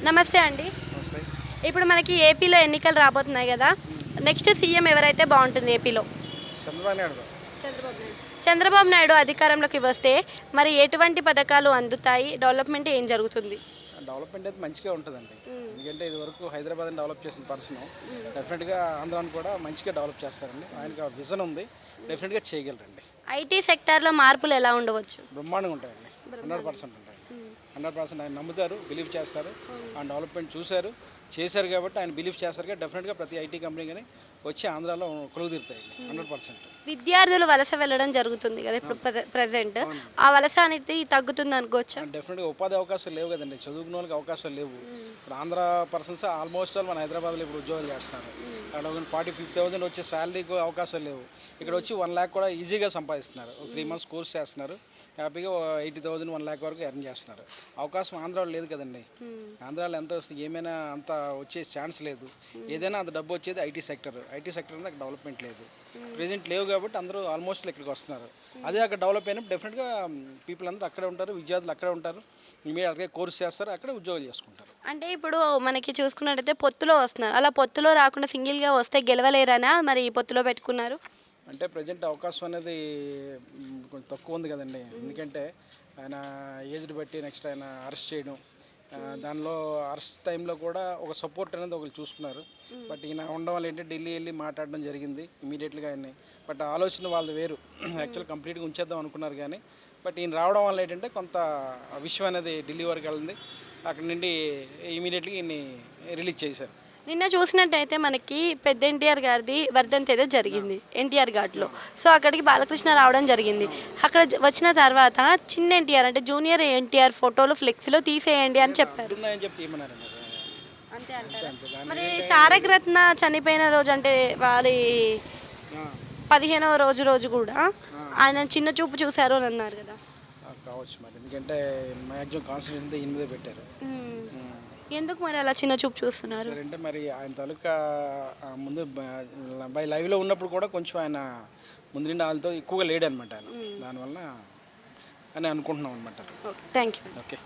నమస్తే అండి. వస్తాయి. ఇప్పుడు మనకి ఏపీలో ఎన్నికలు రాబోతున్నాయి కదా. నెక్స్ట్ సీఎం ఎవరైతే బాగుంటుంది ఏపీలో? చంద్రబాబు నాయుడు. చంద్రబాబు నాయుడు అధికారంలోకి వస్తే మరి ఎటువంటి పథకాలు అందుతాయి, డెవలప్మెంట్ ఏం జరుగుతుంది? డెవలప్మెంట్ అయితే మంచిగా ఉంటుందండి. ఎందుకంటే ఇది వరకు హైదరాబాద్ని డెవలప్ చేసిన పర్సన్ డెఫినెట్గా ఆంధ్రాను కూడా మంచిగా డెవలప్ చేస్తారండి. ఆయనకి ఆ విజన్ ఉంది, డెఫినెట్గా చేయగలరండి. ఐటీ సెక్టార్లో మార్పులు ఎలా ఉండవచ్చు? బ్రహ్మాండంగా ఉంటాయండి. 100% ఉంటాయండి. 100% ఆయన నమ్ముతారు, బిలీవ్ చేస్తారు. ఆయన డెవలప్మెంట్ చూశారు, చేశారు కాబట్టి ఆయన బిలీవ్ చేస్తారు కాబట్టి డెఫినెట్గా ప్రతి ఐటీ కంపెనీ కానీ వచ్చి ఆంధ్రాలో కొలువుదీరుతాయండి. 100%. విద్యార్థులు వలస వెళ్ళడం జరుగుతుంది కదా ఇప్పుడు ప్రజెంట్. ఆ వలస అనేది తగ్గుతుంది అనుకోవచ్చా? డెఫినెట్గా ఉపాధి అవకాశాలు లేవు కదండి, చదువుకున్న వాళ్ళకి అవకాశాలు లేవు. ఇప్పుడు ఆంధ్ర పర్సన్స్ ఆల్మోస్ట్ ఆల్ మన హైదరాబాద్లో ఇప్పుడు ఉద్యోగాలు చేస్తున్నారు. అక్కడ 40,000-50,000 వచ్చే శాలరీకి అవకాశాలు లేవు. ఇక్కడ వచ్చి 1 lakh కూడా ఈజీగా సంపాదిస్తున్నారు. 3 months కోర్స్ చేస్తున్నారు, హ్యాపీగా 80,000 1 lakh వరకు ఎర్న్ చేస్తున్నారు. అవకాశం ఆంధ్రాలో లేదు కదండి. ఆంధ్రాలో ఎంత వస్తుంది, ఏమైనా అంత వచ్చే ఛాన్స్ లేదు. ఏదైనా అంత డబ్బు వచ్చేది ఐటీ సెక్టర్ అనేది అక్కడ డెవలప్మెంట్ లేదు, ప్రెజెంట్ లేవు కాబట్టి అందరూ ఆల్మోస్ట్ ఇక్కడికి వస్తున్నారు. అదే అక్కడ డెవలప్ అయినప్పుడు డెఫినెట్గా పీపుల్ అందరూ అక్కడే ఉంటారు, విద్యార్థులు అక్కడే ఉంటారు, మీరు అక్కడే కోర్స్ చేస్తారు, అక్కడే ఉద్యోగాలు చేసుకుంటారు. అంటే ఇప్పుడు మనకి చూసుకున్నట్టయితే పొత్తులో వస్తున్నారు, అలా పొత్తులో రాకుండా సింగిల్గా వస్తే గెలవలేరనా మరి పొత్తులో పెట్టుకున్నారు? అంటే ప్రజెంట్ అవకాశం అనేది కొంచెం తక్కువ ఉంది కదండి. ఎందుకంటే ఆయన ఏజ్ని బట్టి నెక్స్ట్ ఆయన అరెస్ట్ చేయడం, దానిలో అరెస్ట్ టైంలో కూడా ఒక సపోర్ట్ అనేది ఒకరు చూసుకున్నారు. బట్ ఈయన ఉండడం వల్ల ఏంటంటే ఢిల్లీ వెళ్ళి మాట్లాడడం జరిగింది ఇమీడియట్గా ఆయన్ని. బట్ ఆలోచన వాళ్ళది వేరు, యాక్చువల్ కంప్లీట్గా ఉంచేద్దాం అనుకున్నారు కానీ బట్ ఈయన రావడం వల్ల ఏంటంటే కొంత విషయం అనేది ఢిల్లీ వరకు వెళ్ళింది. అక్కడ నుండి ఇమీడియట్గా ఈయన్ని రిలీజ్ చేశారు. నిన్న చూసినట్టయితే మనకి పెద్ద ఎన్టీఆర్ గారిది వర్ధంతి అయితే జరిగింది ఎన్టీఆర్ ఘాట్లో. సో అక్కడికి బాలకృష్ణ రావడం జరిగింది. అక్కడ వచ్చిన తర్వాత చిన్న ఎన్టీఆర్ అంటే జూనియర్ ఎన్టీఆర్ ఫోటోలు ఫ్లెక్సీలో తీసేయండి అని చెప్పారు. అంతే అంటారా? మరి తారక రత్న చనిపోయిన రోజు అంటే వారి 15వ రోజు కూడా ఆయన చిన్న చూపు చూశారు అని అన్నారు కదా. కావచ్చు మరి, ఎందుకంటే మ్యాక్సిమం కాన్సన్ట్రేషన్ ఈయన మీదే పెట్టారు. ఎందుకు మరి అలా చిన్న చూపు చూస్తున్నారు అంటే మరి ఆయన తాలూకా ముందు బై లైవ్లో ఉన్నప్పుడు కూడా కొంచెం ఆయన ముందు నుండి వాళ్ళతో ఎక్కువగా లేడు అనమాట ఆయన, దానివల్ల అని అనుకుంటున్నాం అనమాట. Thank you. ఓకే.